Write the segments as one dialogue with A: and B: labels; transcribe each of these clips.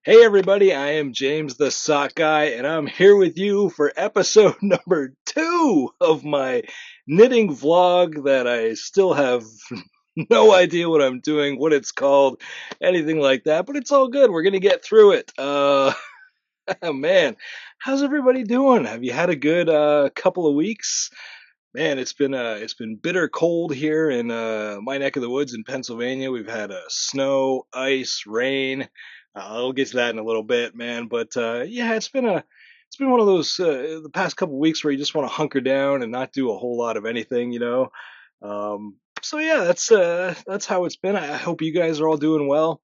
A: Hey everybody, I am James the Sock Guy, and I'm here with you for episode number 2 of my knitting vlog that I still have no idea what I'm doing, what it's called, anything like that, but it's all good. We're gonna get through it. Man, how's everybody doing? Have you had a good couple of weeks? Man, it's been bitter cold here in my neck of the woods in Pennsylvania. We've had snow, ice, rain. I'll get to that in a little bit, man. But yeah, it's been one of those the past couple weeks where you just want to hunker down and not do a whole lot of anything. So yeah, that's how it's been. I hope you guys are all doing well.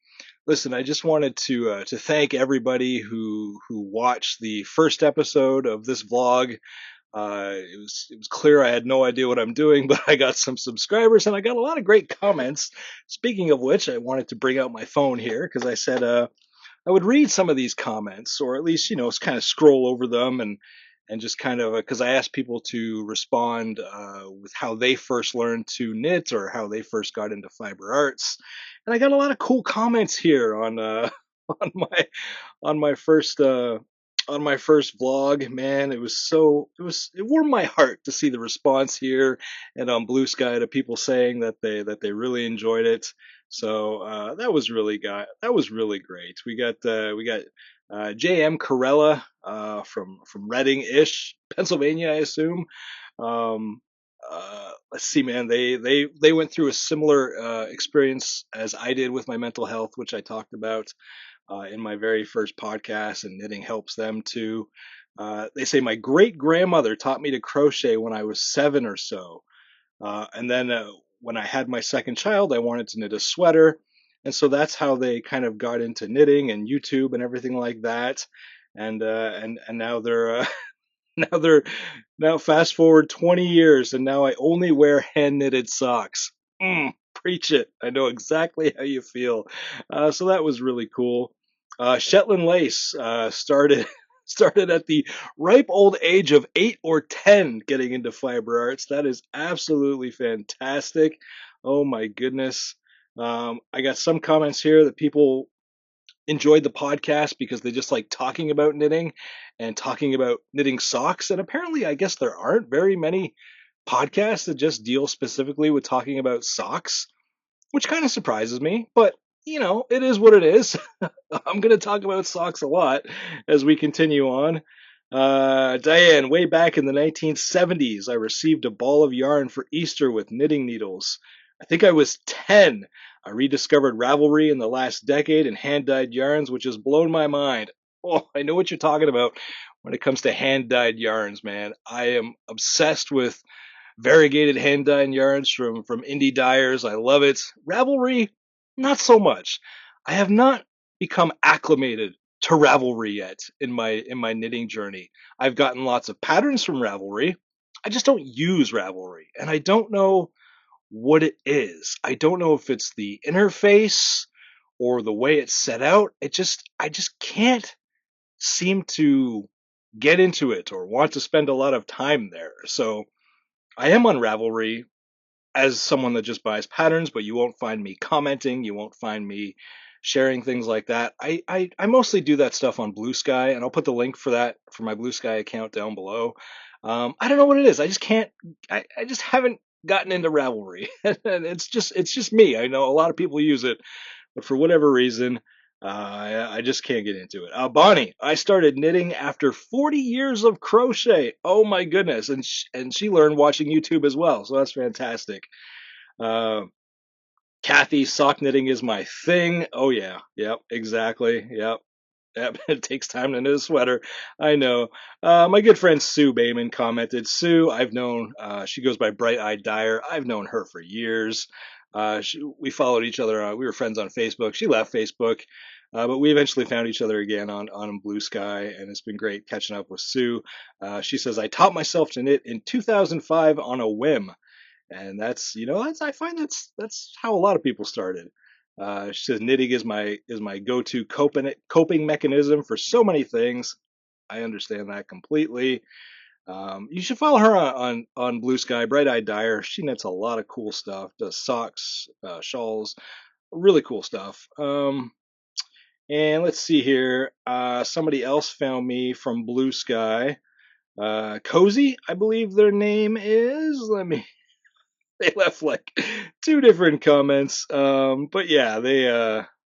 A: Listen, I just wanted to thank everybody who watched the first episode of this vlog. It was clear I had no idea what I'm doing, but I got some subscribers and I got a lot of great comments. Speaking of which, I wanted to bring out my phone here because I said I would read some of these comments, or at least kind of scroll over them and just kind of because I asked people to respond with how they first learned to knit or how they first got into fiber arts, and I got a lot of cool comments here on on my on my first on my first vlog. Man, it warmed my heart to see the response here and on Blue Sky to people saying that they really enjoyed it. So that was really great. We got JM Corella from Reading ish, Pennsylvania, I assume. um let's see, man, they went through a similar experience as I did with my mental health, which I talked about in my very first podcast, and knitting helps them too. They say my great grandmother taught me to crochet when I was 7 or so. And then when I had my second child, I wanted to knit a sweater. And so that's how they kind of got into knitting and YouTube and everything like that. And now they're now they're now fast forward 20 years and now I only wear hand knitted socks. Preach it. I know exactly how you feel. So that was really cool. Shetland lace started started at the ripe old age of 8 or 10 getting into fiber arts. That is absolutely fantastic. Oh my goodness. I got some comments here that people enjoyed the podcast because they just like talking about knitting and talking about knitting socks. And apparently, I guess there aren't very many podcasts that just deal specifically with talking about socks, which kind of surprises me. But it is what it is. I'm going to talk about socks a lot as we continue on. Diane, way back in the 1970s, I received a ball of yarn for Easter with knitting needles. I think I was 10. I rediscovered Ravelry in the last decade and hand dyed yarns, which has blown my mind. Oh, I know what you're talking about when it comes to hand dyed yarns, man. I am obsessed with variegated hand dyed yarns from indie dyers. I love it. Ravelry, not so much. I have not become acclimated to Ravelry yet in my knitting journey. I've gotten lots of patterns from Ravelry. I just don't use Ravelry, and I don't know what it is. I don't know if it's the interface or the way it's set out. I just can't seem to get into it or want to spend a lot of time there. So I am on Ravelry as someone that just buys patterns, but you won't find me commenting. You won't find me sharing things like that. I mostly do that stuff on Blue Sky, and I'll put the link for that for my Blue Sky account down below. I don't know what it is. I just can't. I just haven't gotten into Ravelry, and it's just me. I know a lot of people use it, but for whatever reason, I just can't get into it. Bonnie, I started knitting after 40 years of crochet. Oh my goodness, and she learned watching YouTube as well, so that's fantastic. Uh, Kathy, sock knitting is my thing. Oh yeah, yep, exactly, yep. Yep, it takes time to knit a sweater. I know. My good friend Sue Bayman commented. Sue, I've known, she goes by Bright Eyed Dyer. I've known her for years. We followed each other. We were friends on Facebook. She left Facebook, but we eventually found each other again on Blue Sky, and it's been great catching up with Sue. She says, I taught myself to knit in 2005 on a whim. And I find that's how a lot of people started. She says knitting is my go-to coping mechanism for so many things. I understand that completely. You should follow her on Blue Sky, Bright Eyed Dyer. She knits a lot of cool stuff. Does socks, shawls, really cool stuff. And let's see here. Somebody else found me from Blue Sky. Cozy, I believe their name is. They left like two different comments. But yeah, they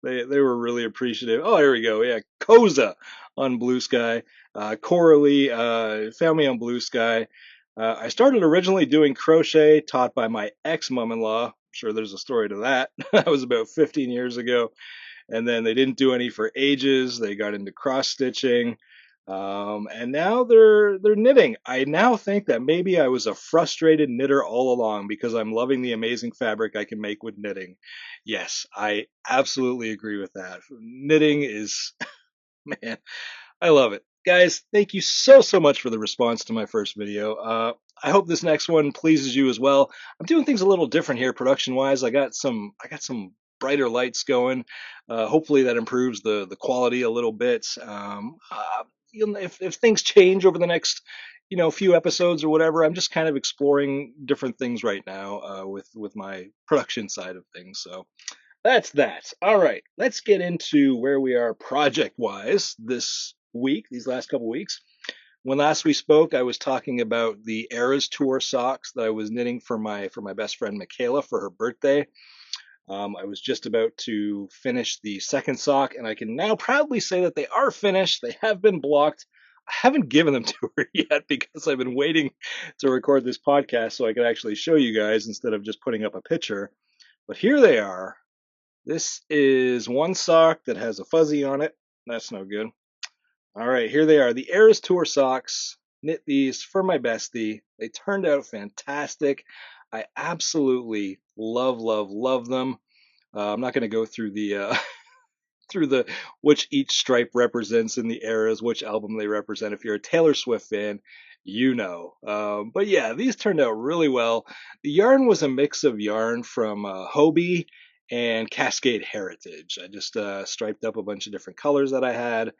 A: were really appreciative. Oh, here we go. Yeah, Koza on Blue Sky. Coralie found me on Blue Sky. I started originally doing crochet taught by my ex-mom-in-law. I'm sure there's a story to that. That was about 15 years ago. And then they didn't do any for ages. They got into cross stitching, and now they're knitting. I now think that maybe I was a frustrated knitter all along because I'm loving the amazing fabric I can make with knitting. Yes, I absolutely agree with that. Knitting is, man, I love it. Guys, thank you so much for the response to my first video. I hope this next one pleases you as well. I'm doing things a little different here production wise. I got some brighter lights going. Hopefully that improves the quality a little bit. If things change over the next few episodes or whatever, I'm just kind of exploring different things right now with my production side of things. So that's that. All right, let's get into where we are project wise this week, these last couple weeks. When last we spoke, I was talking about the Eras Tour socks that I was knitting for my best friend Michaela for her birthday. I was just about to finish the second sock, and I can now proudly say that they are finished. They have been blocked. I haven't given them to her yet because I've been waiting to record this podcast so I could actually show you guys instead of just putting up a picture. But here they are. This is one sock that has a fuzzy on it. That's no good. All right, here they are. The Eras Tour socks. Knit these for my bestie. They turned out fantastic. I absolutely love them. I'm not going to go through the through the which each stripe represents in the eras, which album they represent. If you're a Taylor Swift fan, you know. But yeah, these turned out really well. The yarn was a mix of yarn from Hobbii and Cascade Heritage. I just striped up a bunch of different colors that I had.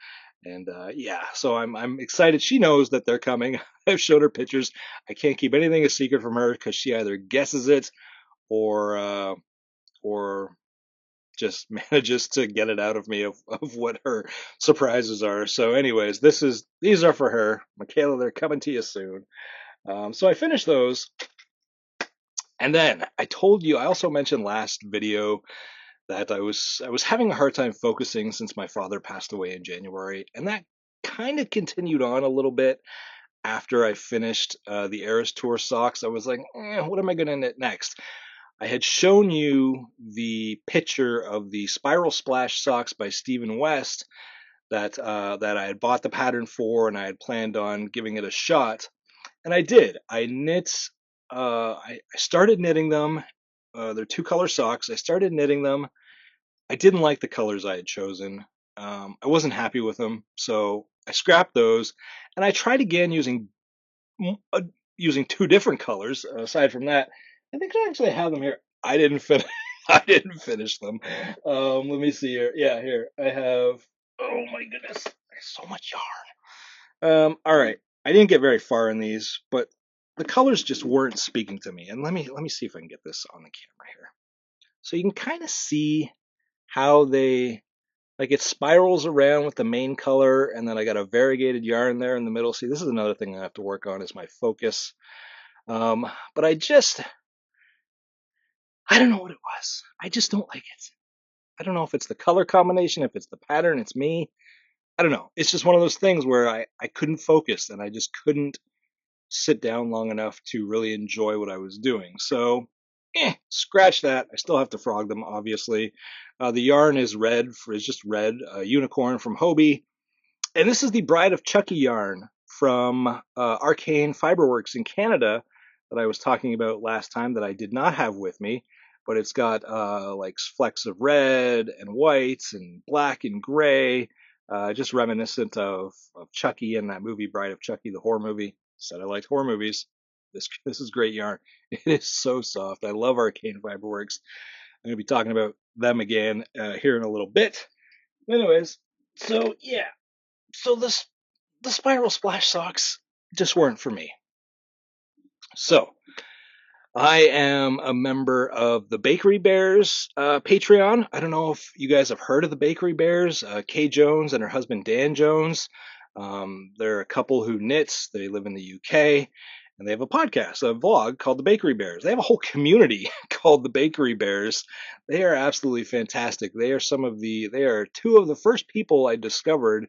A: And yeah, so I'm excited. She knows that they're coming. I've showed her pictures. I can't keep anything a secret from her because she either guesses it or or just manages to get it out of me of what her surprises are. So, anyways, these are for her, Michaela. They're coming to you soon. So I finished those, and then I told you. I also mentioned last video that I was having a hard time focusing since my father passed away in January, and that kind of continued on a little bit after I finished the Eras Tour socks. I was like, what am I going to knit next? I had shown you the picture of the Spiral Splash socks by Stephen West that I had bought the pattern for, and I had planned on giving it a shot, and I did. I started knitting them. They're two color socks. I started knitting them. I didn't like the colors I had chosen. I wasn't happy with them, so I scrapped those, and I tried again uh, using two different colors. Aside from that, I think I actually have them here. I didn't finish. I didn't finish them. Let me see here. Yeah, here I have. Oh my goodness, there's so much yarn. All right, I didn't get very far in these, but the colors just weren't speaking to me. And let me see if I can get this on the camera here, so you can kind of see how they like it spirals around with the main color, and then I got a variegated yarn there in the middle. See, this is another thing I have to work on is my focus. But I don't know what it was. I just don't like it. I don't know if it's the color combination, if it's the pattern, it's me. I don't know. It's just one of those things where I couldn't focus and I just couldn't sit down long enough to really enjoy what I was doing. So, scratch that. I still have to frog them, obviously. The yarn is is just red, unicorn from Hobbii. And this is the Bride of Chucky yarn from Arcane Fiberworks in Canada that I was talking about last time that I did not have with me. But it's got like flecks of red and white and black and gray, just reminiscent of Chucky and that movie Bride of Chucky, the horror movie. Said I liked horror movies. This is great yarn. It is so soft. I love Arcane Fiberworks. I'm going to be talking about them again here in a little bit. Anyways, so yeah, so the Spiral Splash socks just weren't for me. So I am a member of the Bakery Bears Patreon. I don't know if you guys have heard of the Bakery Bears. Kay Jones and her husband Dan Jones. They're a couple who knits. They live in the UK, and they have a podcast, a vlog called the Bakery Bears. They have a whole community called the Bakery Bears. They are absolutely fantastic. They are two of the first people I discovered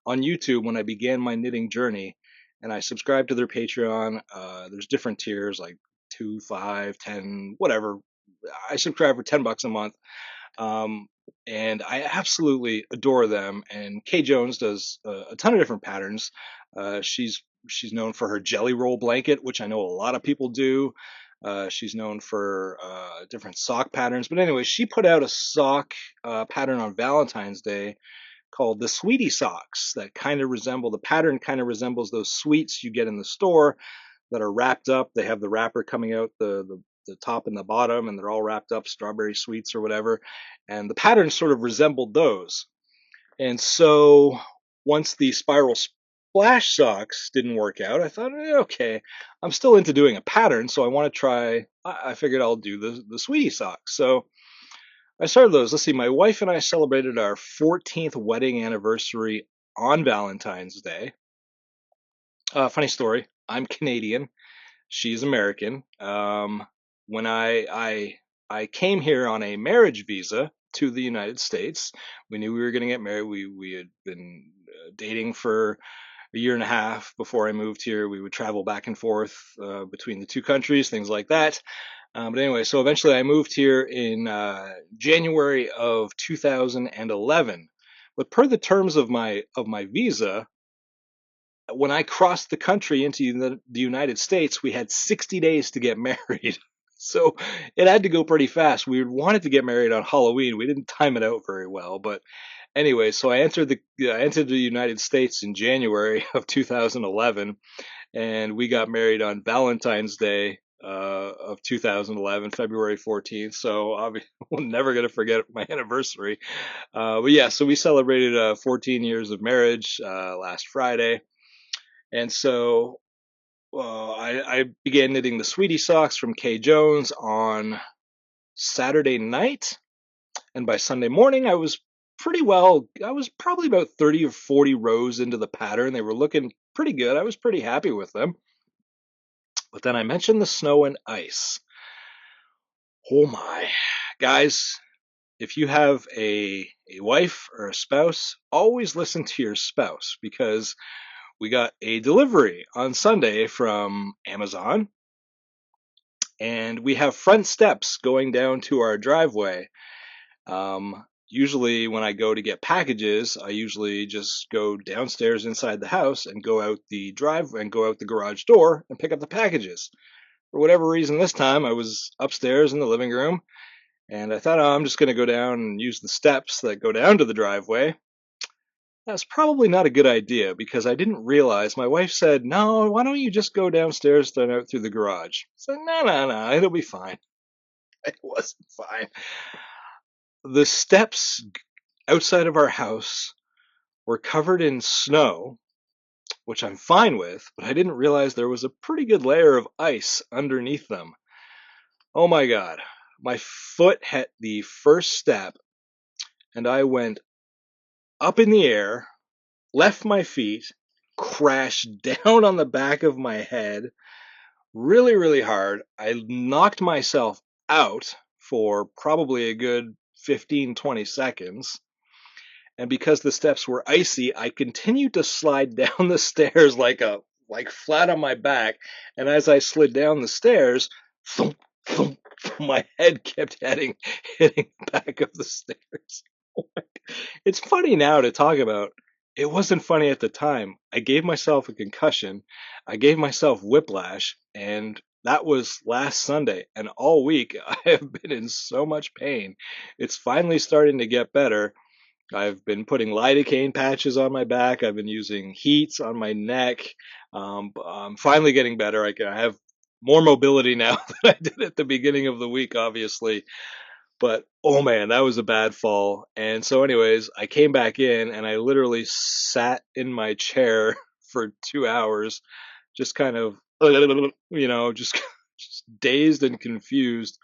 A: on YouTube when I began my knitting journey, and I subscribed to their Patreon. There's different tiers like 2, 5, 10, whatever. I subscribe for $10 a month, um, and I absolutely adore them. And Kay Jones does a ton of different patterns. She's known for her jelly roll blanket, which I know a lot of people do. She's known for different sock patterns, but anyway, she put out a sock pattern on Valentine's Day called the Sweetie Socks that the pattern kind of resembles those sweets you get in the store that are wrapped up. They have the wrapper coming out the top and the bottom, and they're all wrapped up, strawberry sweets or whatever. And the pattern sort of resembled those. And so once the spiral splash socks didn't work out, I thought, okay, I'm still into doing a pattern, so I want to try. I figured I'll do the Sweetie Socks. So I started those. Let's see, my wife and I celebrated our 14th wedding anniversary on Valentine's Day. Funny story. I'm Canadian. She's American. When I came here on a marriage visa to the United States, we knew we were going to get married. We had been dating for a year and a half before I moved here. We would travel back and forth between the two countries, things like that. But anyway, so eventually I moved here in January of 2011. But per the terms of my visa, when I crossed the country into the United States, we had 60 days to get married. So it had to go pretty fast. We wanted to get married on Halloween. We didn't time it out very well, but anyway, so I entered the United States in January of 2011, and we got married on Valentine's Day of 2011, February 14th. So I'm never gonna forget my anniversary. But yeah, so we celebrated 14 years of marriage last Friday, and so I began knitting the Sweetie Socks from Kay Jones on Saturday night, and by Sunday morning I was pretty well. I was probably about 30 or 40 rows into the pattern. They were looking pretty good. I was pretty happy with them. But then I mentioned the snow and ice. Oh my. Guys, if you have a wife or a spouse, always listen to your spouse, because we got a delivery on Sunday from Amazon, and we have front steps going down to our driveway. Usually when I go to get packages, I usually just go downstairs inside the house and go out the garage door and pick up the packages. For whatever reason this time I was upstairs in the living room, and I thought, oh, I'm just going to go down and use the steps that go down to the driveway. That's probably not a good idea, because I didn't realize my wife said, no, why don't you just go downstairs and out through the garage? So no, it'll be fine. It wasn't fine. The steps outside of our house were covered in snow, which I'm fine with, but I didn't realize there was a pretty good layer of ice underneath them. Oh my God. My foot hit the first step, and I went up in the air, left my feet, crashed down on the back of my head really, really hard. I knocked myself out for probably a good 15, 20 seconds. And because the steps were icy, I continued to slide down the stairs like flat on my back. And as I slid down the stairs, thump, thump, my head kept hitting the back of the stairs. It's funny now to talk about. It wasn't funny at the time. I gave myself a concussion. I gave myself whiplash, and that was last Sunday. And all week I have been in so much pain. It's finally starting to get better. I've been putting lidocaine patches on my back. I've been using heats on my neck. I'm finally getting better. I have more mobility now than I did at the beginning of the week, obviously. But oh man, that was a bad fall. And so, anyways, I came back in and I literally sat in my chair for 2 hours, just kind of, just dazed and confused.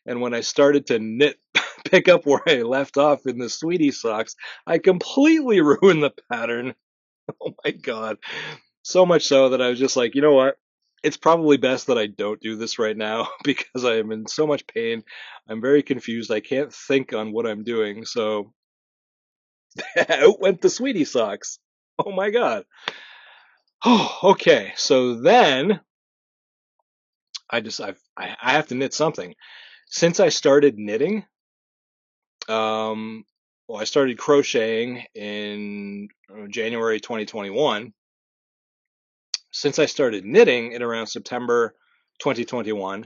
A: And when I started to knit, pick up where I left off in the sweetie socks, I completely ruined the pattern. Oh my God. So much so that I was just like, you know what? It's probably best that I don't do this right now because I am in so much pain. I'm very confused. I can't think on what I'm doing. So out went the sweetie socks. Oh my God. Oh, okay. So then I have to knit something. Since I started knitting, um, well, I started crocheting in January 2021. Since I started knitting in around September 2021,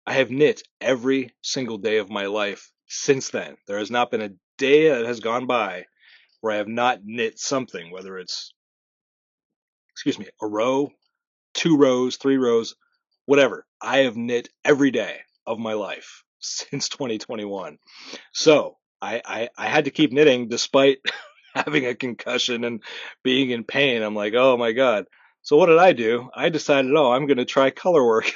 A: I have knit every single day of my life since then. There has not been a day that has gone by where I have not knit something, whether it's, excuse me, a row, 2 rows, 3 rows, whatever. I have knit every day of my life since 2021. So I had to keep knitting despite having a concussion and being in pain. I'm like, oh my God. So what did I do? I decided, oh, I'm going to try color work.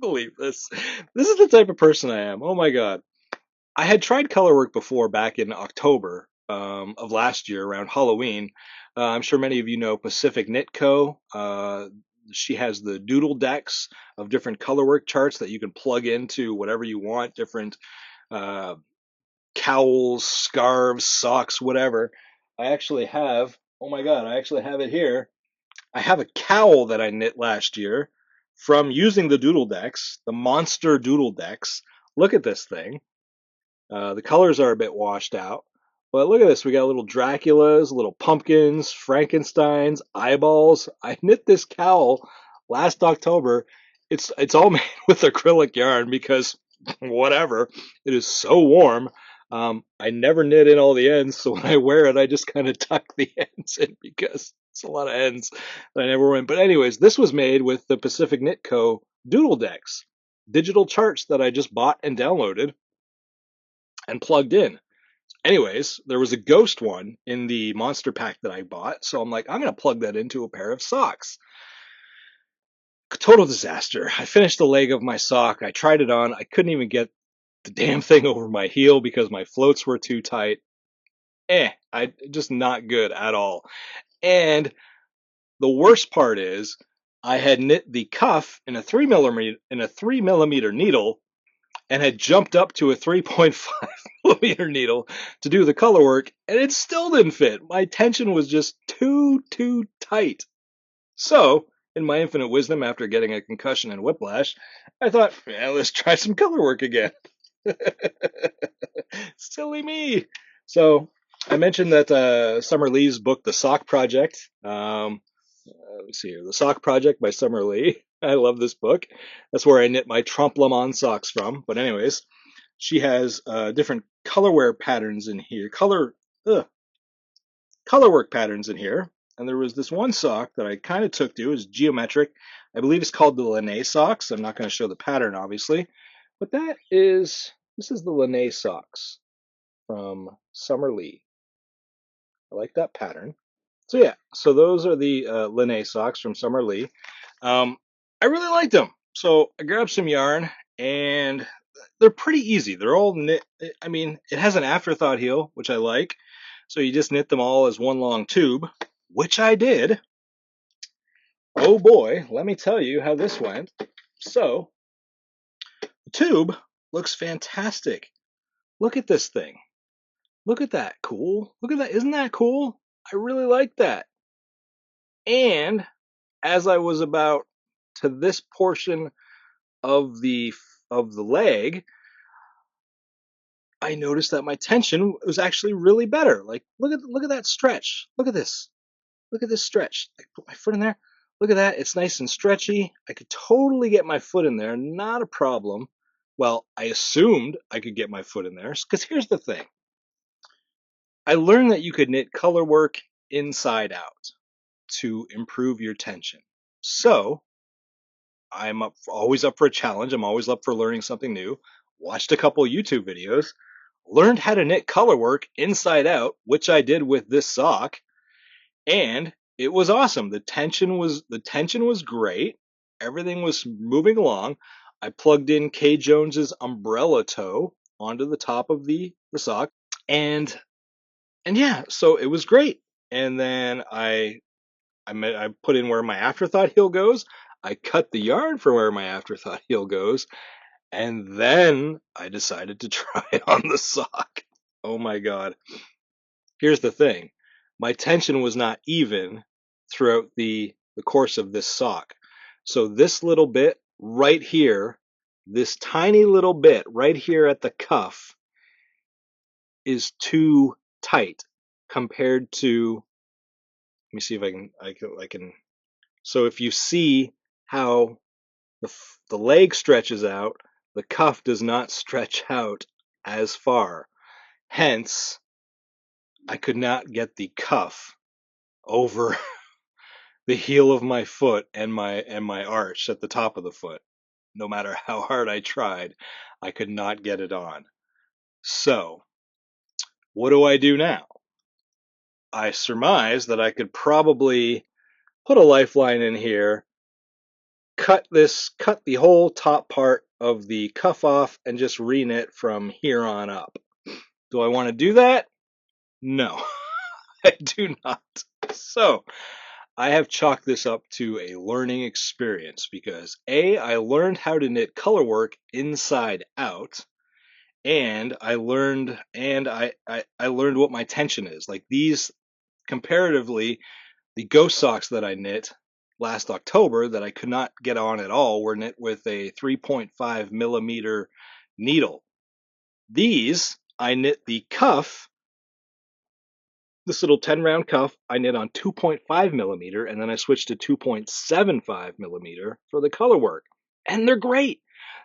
A: Believe this. This is the type of person I am. Oh my God. I had tried color work before back in October of last year around Halloween. I'm sure many of you know Pacific Knit Co. She has the Doodle decks of different color work charts that you can plug into whatever you want, different uh, cowls, scarves, socks, whatever. I actually have, oh my God, I actually have it here. I have a cowl that I knit last year from using the Doodle decks, the Monster Doodle decks. Look at this thing. The colors are a bit washed out. But look at this. We got little Draculas, little pumpkins, Frankensteins, eyeballs. I knit this cowl last October. It's all made with acrylic yarn because whatever. It is so warm. I never knit in all the ends, so when I wear it, I just kind of tuck the ends in because it's a lot of ends that I never went. But anyways, this was made with the Pacific Knit Co. Doodle decks, digital charts that I just bought and downloaded and plugged in. Anyways, there was a ghost one in the monster pack that I bought, so I'm like, I'm going to plug that into a pair of socks. Total disaster. I finished the leg of my sock. I tried it on. I couldn't even get the damn thing over my heel because my floats were too tight. I just not good at all. And the worst part is I had knit the cuff in a 3 millimeter needle and had jumped up to a 3.5 millimeter needle to do the color work, and it still didn't fit. My tension was just too tight. So, in my infinite wisdom, after getting a concussion and whiplash, I thought, yeah, let's try some color work again. Silly me. So, I mentioned that Summer Lee's book, The Sock Project. Let's see here, The Sock Project by Summer Lee. I love this book. That's where I knit my Trompe l'Oeil socks from. But anyways, she has different colorware patterns in here, color work patterns in here. And there was this one sock that I kind of took to, is geometric. I believe it's called the Lene socks. I'm not going to show the pattern, obviously, but this is the Lene socks from Summer Lee. I like that pattern. So yeah, so those are the Lene socks from Summer Lee. I really liked them. So I grabbed some yarn and they're pretty easy. They're all knit. I mean, it has an afterthought heel, which I like. So you just knit them all as one long tube, which I did. Oh boy, let me tell you how this went. So the tube looks fantastic. Look at this thing. Look at that. Cool. Look at that. Isn't that cool? I really like that. And as I was about to this portion of the leg, I noticed that my tension was actually really better. Like, look at that stretch. Look at this. Look at this stretch. I put my foot in there. Look at that. It's nice and stretchy. I could totally get my foot in there. Not a problem. Well, I assumed I could get my foot in there because here's the thing. I learned that you could knit color work inside out to improve your tension. So always up for a challenge. I'm always up for learning something new. Watched a couple YouTube videos, learned how to knit color work inside out, which I did with this sock, and it was awesome. The tension was great. Everything was moving along. I plugged in K Jones's umbrella toe onto the top of the sock, and yeah, so it was great. And then I put in where my afterthought heel goes. I cut the yarn for where my afterthought heel goes, and then I decided to try it on the sock. Oh my God. Here's the thing. My tension was not even throughout the course of this sock. So this little bit right here, this tiny little bit right here at the cuff is too tight compared to, let me see if I can. So if you see how the leg stretches out, the cuff does not stretch out as far. Hence, I could not get the cuff over the heel of my foot and my arch at the top of the foot. No matter how hard I tried, I could not get it on. So, what do I do now? I surmise that I could probably put a lifeline in here, cut the whole top part of the cuff off and just reknit from here on up. Do I want to do that? No, I do not. So, I have chalked this up to a learning experience because A, I learned how to knit colorwork inside out, and I learned what my tension is. Like these, comparatively, the ghost socks that I knit last October that I could not get on at all were knit with a 3.5 millimeter needle. These, I knit the cuff, this little 10 round cuff, I knit on 2.5 millimeter, and then I switched to 2.75 millimeter for the color work. And they're great.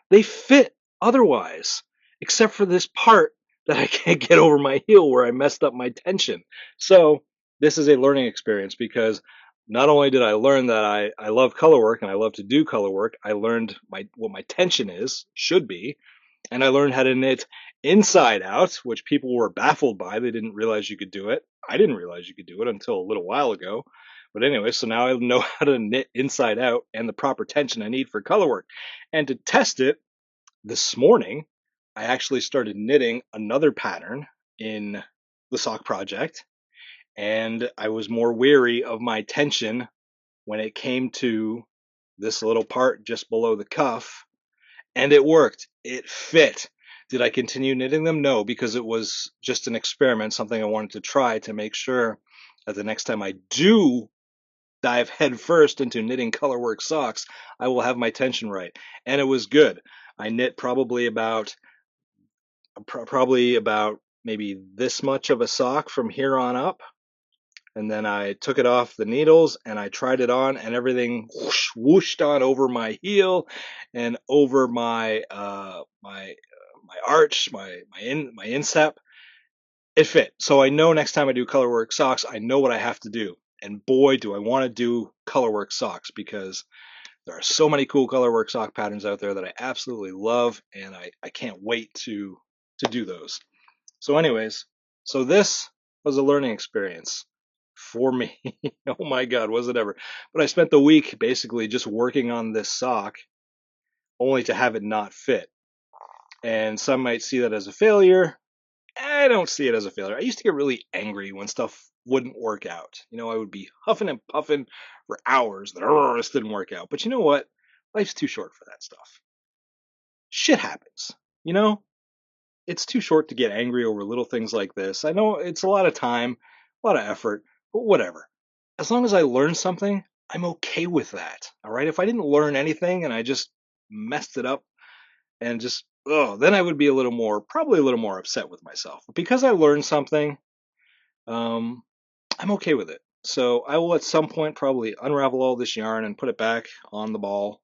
A: They fit otherwise, except for this part that I can't get over my heel where I messed up my tension. So this is a learning experience because not only did I learn that I love color work and I love to do color work, I learned what my tension should be, and I learned how to knit inside out, which people were baffled by. They didn't realize you could do it. I didn't realize you could do it until a little while ago. But anyway, so now I know how to knit inside out and the proper tension I need for color work. And to test it this morning, I actually started knitting another pattern in the sock project, and I was more wary of my tension when it came to this little part just below the cuff, and it worked. It fit. Did I continue knitting them? No, because it was just an experiment, something I wanted to try to make sure that the next time I do dive headfirst into knitting colorwork socks, I will have my tension right. And it was good. I knit probably about maybe this much of a sock from here on up, and then I took it off the needles and I tried it on, and everything whooshed on over my heel and over my arch, my instep. It fit. So I know next time I do colorwork socks, I know what I have to do. And boy, do I want to do colorwork socks because there are so many cool colorwork sock patterns out there that I absolutely love, and I can't wait to do those. So anyways, so this was a learning experience for me. Oh my God, was it ever? But I spent the week basically just working on this sock only to have it not fit. And some might see that as a failure. I don't see it as a failure. I used to get really angry when stuff wouldn't work out. I would be huffing and puffing for hours that this didn't work out. But you know what? Life's too short for that stuff. Shit happens. You know, it's too short to get angry over little things like this. I know it's a lot of time, a lot of effort, but whatever. As long as I learn something, I'm okay with that. All right. If I didn't learn anything and I just messed it up and just, oh, then I would be probably a little more upset with myself. But because I learned something, um, I'm okay with it. So I will at some point probably unravel all this yarn and put it back on the ball.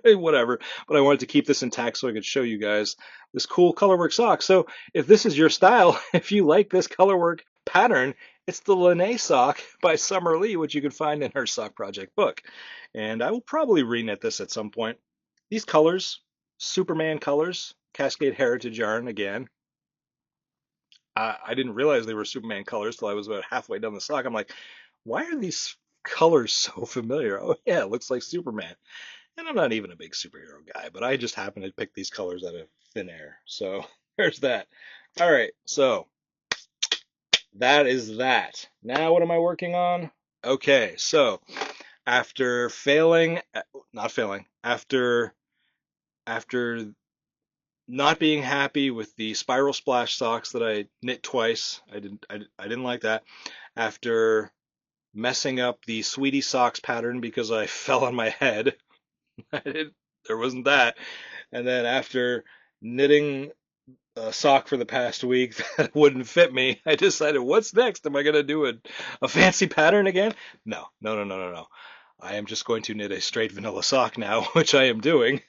A: Whatever. But I wanted to keep this intact so I could show you guys this cool colorwork sock. So if this is your style, if you like this colorwork pattern, it's the Lene sock by Summer Lee, which you can find in her sock project book. And I will probably reknit this at some point. These colors, Superman colors, Cascade Heritage yarn again. I didn't realize they were Superman colors till I was about halfway down the sock. I'm like, why are these colors so familiar? Oh yeah, it looks like Superman. And I'm not even a big superhero guy, but I just happen to pick these colors out of thin air. So there's that. All right, so that is that. Now what am I working on? Okay, so after failing, not failing, after not being happy with the spiral splash socks that I knit twice, I didn't like that. After messing up the sweetie socks pattern because I fell on my head, I didn't, there wasn't that. And then after knitting a sock for the past week that wouldn't fit me, I decided, what's next? Am I going to do a fancy pattern again? No, no, no, no, no, no. I am just going to knit a straight vanilla sock now, which I am doing.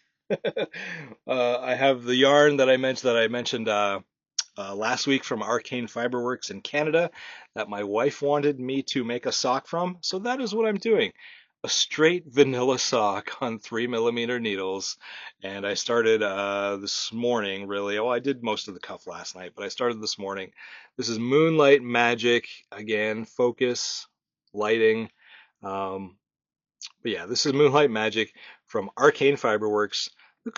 A: I have the yarn that I mentioned last week from Arcane Fiberworks in Canada that my wife wanted me to make a sock from. So that is what I'm doing. A straight vanilla sock on 3mm needles. And I started this morning, really. Oh, I did most of the cuff last night, but I started this morning. This is Moonlight Magic. Again, focus, lighting. Um, but yeah, this is Moonlight Magic from Arcane Fiberworks.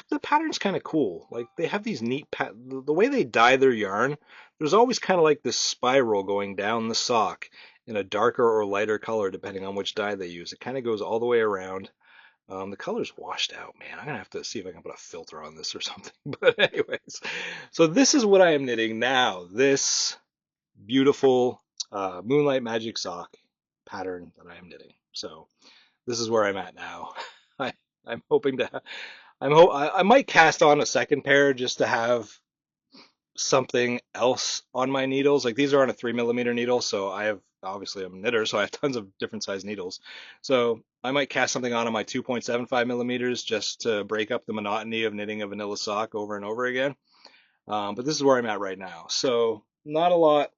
A: The pattern's kind of cool. Like they have these neat the way they dye their yarn. There's always kind of like this spiral going down the sock in a darker or lighter color depending on which dye they use. It kind of goes all the way around. The color's washed out, man. I'm gonna have to see if I can put a filter on this or something. But anyways, so this is what I am knitting now. This beautiful Moonlight Magic sock pattern that I am knitting. So this is where I'm at now. I, I'm hoping to. I might cast on a second pair just to have something else on my needles. Like these are on a 3mm needle, so I have obviously I'm a knitter, so I have tons of different size needles. So I might cast something on my 2.75mm just to break up the monotony of knitting a vanilla sock over and over again. But this is where I'm at right now. So not a lot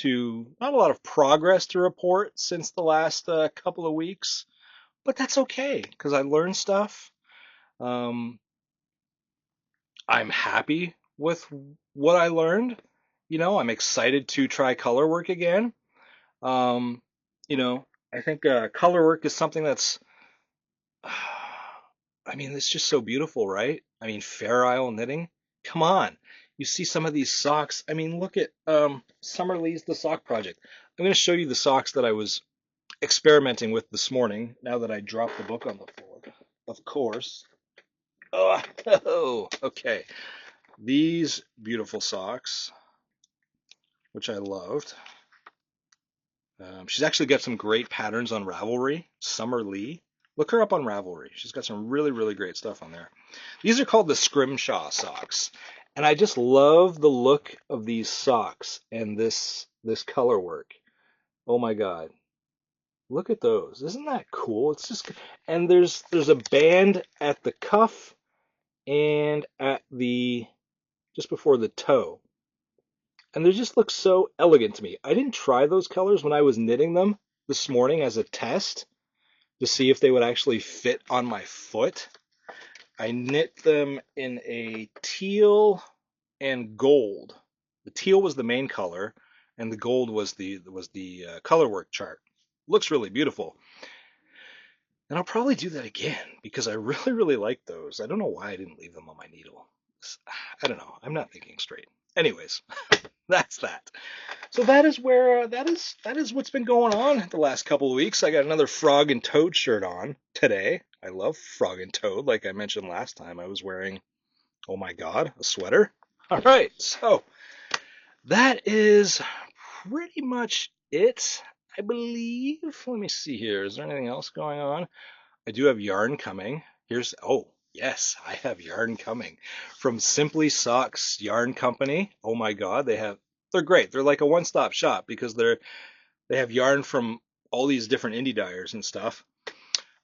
A: of progress to report since the last couple of weeks, but that's okay because I learned stuff. Um, I'm happy with what I learned. I'm excited to try color work again. Um, I think color work is something that's, I mean, it's just so beautiful, right? I mean, Fair Isle knitting. Come on. You see some of these socks. I mean, look at Summer Lee's The Sock Project. I'm going to show you the socks that I was experimenting with this morning now that I dropped the book on the floor. Of course. Oh, okay. These beautiful socks, which I loved. She's actually got some great patterns on Ravelry. Summer Lee. Look her up on Ravelry. She's got some really, really great stuff on there. These are called the Scrimshaw socks. And I just love the look of these socks and this color work. Oh my God. Look at those. Isn't that cool? It's just and there's a band at the cuff and at the just before the toe. And they just look so elegant to me. I didn't try those colors when I was knitting them this morning as a test to see if they would actually fit on my foot. I knit them in a teal and gold. The teal was the main color, and the gold was the color work chart. Looks really beautiful. And I'll probably do that again because I really, really like those. I don't know why I didn't leave them on my needle. I don't know. I'm not thinking straight. Anyways, that's that. So that is where that is what's been going on the last couple of weeks. I got another Frog and Toad shirt on today. I love Frog and Toad. Like I mentioned last time, I was wearing, oh my God, a sweater. All right, so that is pretty much it, I believe. Let me see here. Is there anything else going on? I do have yarn coming. Oh, yes, I have yarn coming from Simply Socks Yarn Company. Oh my God, they're great. They're like a one-stop shop because they have yarn from all these different indie dyers and stuff.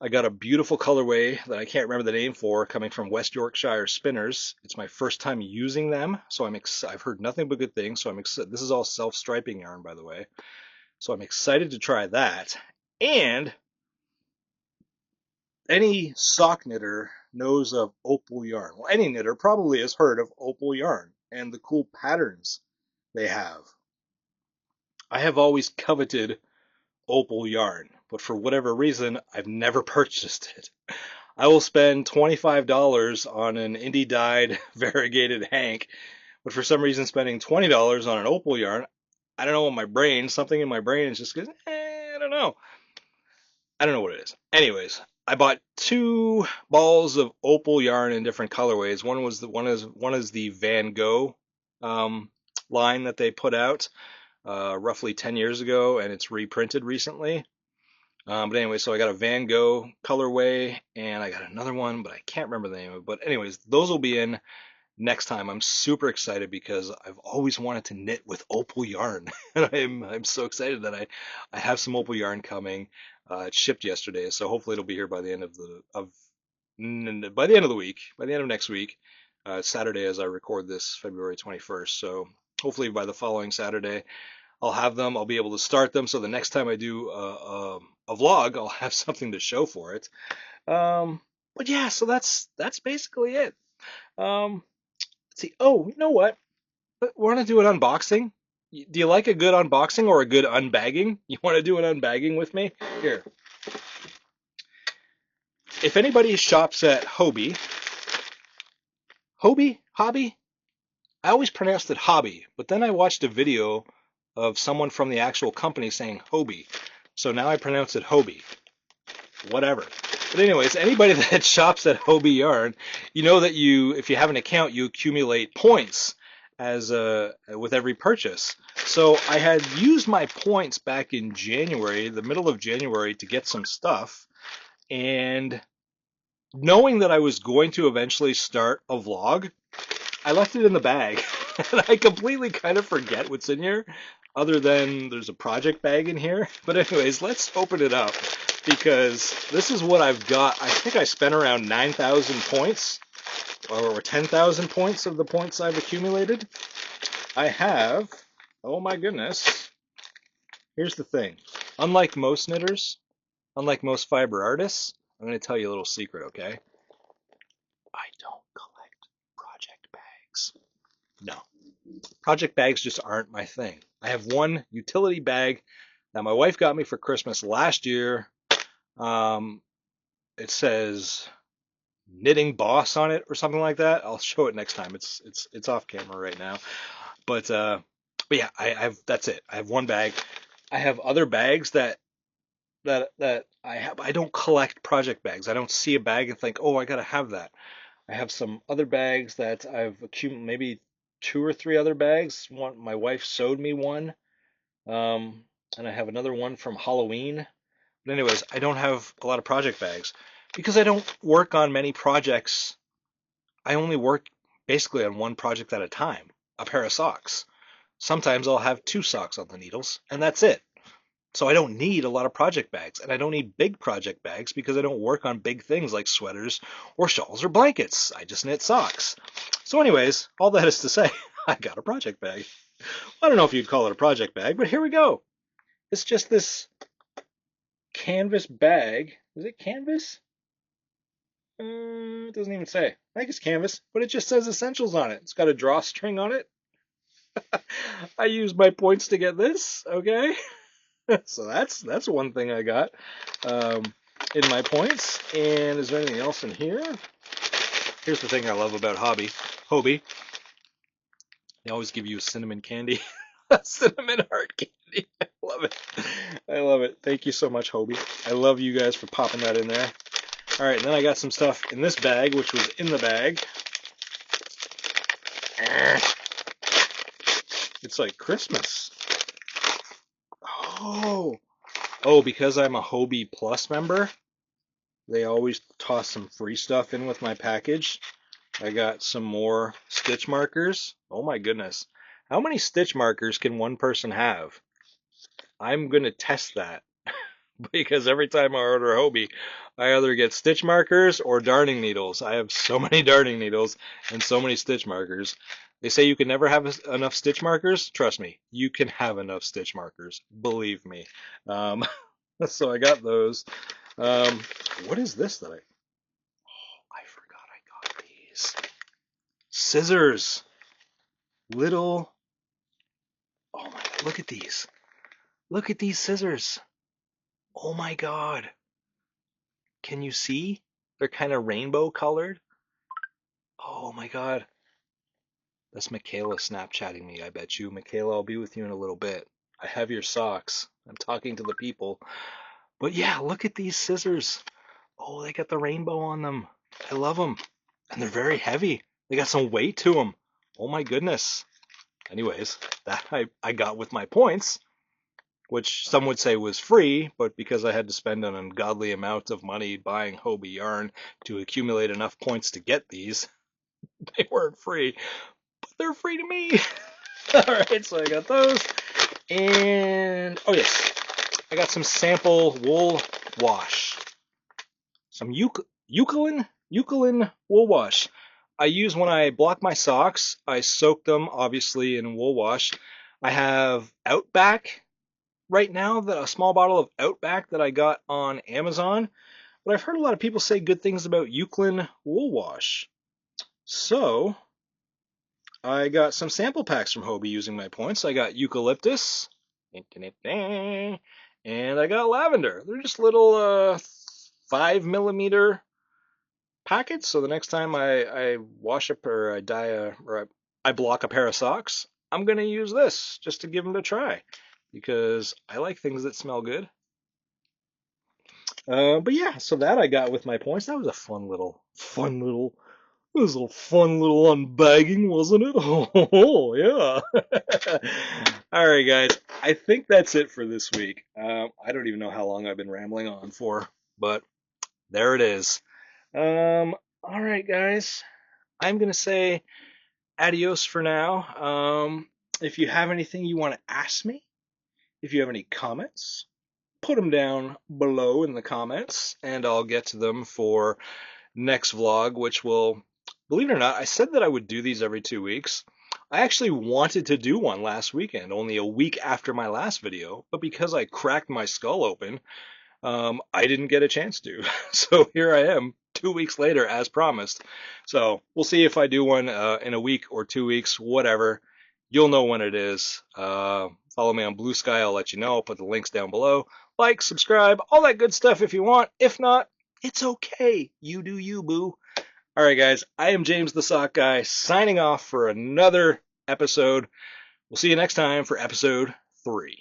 A: I got a beautiful colorway that I can't remember the name for coming from West Yorkshire Spinners. It's my first time using them, so I've heard nothing but good things. So I'm excited. This is all self-striping yarn, by the way. So I'm excited to try that. And any sock knitter knows of opal yarn. Well, any knitter probably has heard of opal yarn and the cool patterns they have. I have always coveted opal yarn, but for whatever reason, I've never purchased it. I will spend $25 on an indie dyed variegated hank, but for some reason spending $20 on an opal yarn, I don't know what my brain, something in my brain is just goes, I don't know. I don't know what it is. Anyways, I bought two balls of opal yarn in different colorways. One is the Van Gogh um, line that they put out roughly 10 years ago, and it's reprinted recently. But anyway, so I got a Van Gogh colorway, and I got another one, but I can't remember the name of it. But anyways, those will be in next time. I'm super excited because I've always wanted to knit with opal yarn, and I'm so excited that I have some opal yarn coming. It shipped yesterday, so hopefully it'll be here by the end of by the end of the week, by the end of next week. Saturday as I record this, February 21st. So hopefully by the following Saturday I'll have them. I'll be able to start them. So the next time I do a vlog, I'll have something to show for it. But yeah, so that's basically it. Um, let's see. Oh, you know what? Want to do an unboxing? Do you like a good unboxing or a good unbagging? You want to do an unbagging with me? Here. If anybody shops at Hobbii, Hobbii? I always pronounced it Hobbii, but then I watched a video of someone from the actual company saying Hobbii. So now I pronounce it Hobbii. Whatever. But anyways, anybody that shops at Hobbii Yarn, you know that if you have an account, you accumulate points with every purchase. So I had used my points back in January, the middle of January, to get some stuff, and knowing that I was going to eventually start a vlog, I left it in the bag. And I completely kind of forget what's in here, other than there's a project bag in here. But anyways, let's open it up because this is what I've got. I think I spent around 9,000 points or 10,000 points of the points I've accumulated. I have, oh my goodness, here's the thing. Unlike most knitters, unlike most fiber artists, I'm going to tell you a little secret, okay? I don't collect project bags. No. Project bags just aren't my thing. I have one utility bag that my wife got me for Christmas last year. It says knitting boss on it or something like that. I'll show it next time. It's off camera right now. But yeah, I have that's it. I have one bag. I have other bags that I have. I don't collect project bags. I don't see a bag and think, oh, I gotta have that. I have some other bags that I've accumulated, maybe two or three other bags. One, my wife sewed me one, and I have another one from Halloween. But anyways, I don't have a lot of project bags because I don't work on many projects. I only work basically on one project at a time, a pair of socks. Sometimes I'll have two socks on the needles, and that's it. So I don't need a lot of project bags, and I don't need big project bags because I don't work on big things like sweaters or shawls or blankets. I just knit socks. So anyways, all that is to say, I got a project bag. I don't know if you'd call it a project bag, but here we go. It's just this canvas bag. Is it canvas? It doesn't even say. I think it's canvas, but it just says essentials on it. It's got a drawstring on it. I used my points to get this, okay? So that's one thing I got in my points. And is there anything else in here? Here's the thing I love about Hobbii. They always give you a cinnamon candy. Cinnamon heart candy. I love it. I love it. Thank you so much, Hobbii. I love you guys for popping that in there. All right, and then I got some stuff in this bag, which was in the bag. It's like Christmas. Oh, because I'm a Hobbii Plus member, they always toss some free stuff in with my package. I got some more stitch markers. Oh my goodness. How many stitch markers can one person have? I'm going to test that because every time I order a Hobbii, I either get stitch markers or darning needles. I have so many darning needles and so many stitch markers. They say you can never have enough stitch markers. Trust me, you can have enough stitch markers. Believe me. Um, so I got those. What is this that I forgot I got these. Scissors. Little. Oh my God, look at these. Look at these scissors. Oh my God. Can you see? They're kind of rainbow colored. Oh my God. That's Michaela Snapchatting me, I bet you. Michaela, I'll be with you in a little bit. I have your socks. I'm talking to the people. But yeah, look at these scissors. Oh, they got the rainbow on them. I love them. And they're very heavy. They got some weight to them. Oh my goodness. Anyways, that I got with my points, which some would say was free, but because I had to spend an ungodly amount of money buying Hobbii yarn to accumulate enough points to get these, they weren't free, but they're free to me. Alright, so I got those. And, oh yes, I got some sample wool wash. Some Eucalyptus wool wash. I use when I block my socks. I soak them, obviously, in wool wash. I have Outback right now, a small bottle of Outback that I got on Amazon. But I've heard a lot of people say good things about Eucalyptus wool wash. So I got some sample packs from Hobbii using my points. I got eucalyptus, and I got lavender. They're just little 5 millimeter packets. So the next time I wash up or I dye or I block a pair of socks, I'm gonna use this just to give them a try because I like things that smell good. But yeah, so that I got with my points. That was a it was a fun little unbagging, wasn't it? Oh, yeah. All right, guys. I think that's it for this week. I don't even know how long I've been rambling on for, but there it is. All right, guys. I'm going to say adios for now. If you have anything you want to ask me, if you have any comments, put them down below in the comments, and I'll get to them for next vlog, which will, believe it or not, I said that I would do these every 2 weeks. I actually wanted to do one last weekend, only a week after my last video, but because I cracked my skull open, I didn't get a chance to. So here I am, 2 weeks later, as promised. So we'll see if I do one in a week or 2 weeks, whatever. You'll know when it is. Follow me on Blue Sky. I'll let you know. I'll put the links down below. Like, subscribe, all that good stuff if you want. If not, it's okay. You do you, boo. All right, guys. I am James the Sock Guy, signing off for another episode. We'll see you next time for episode 3.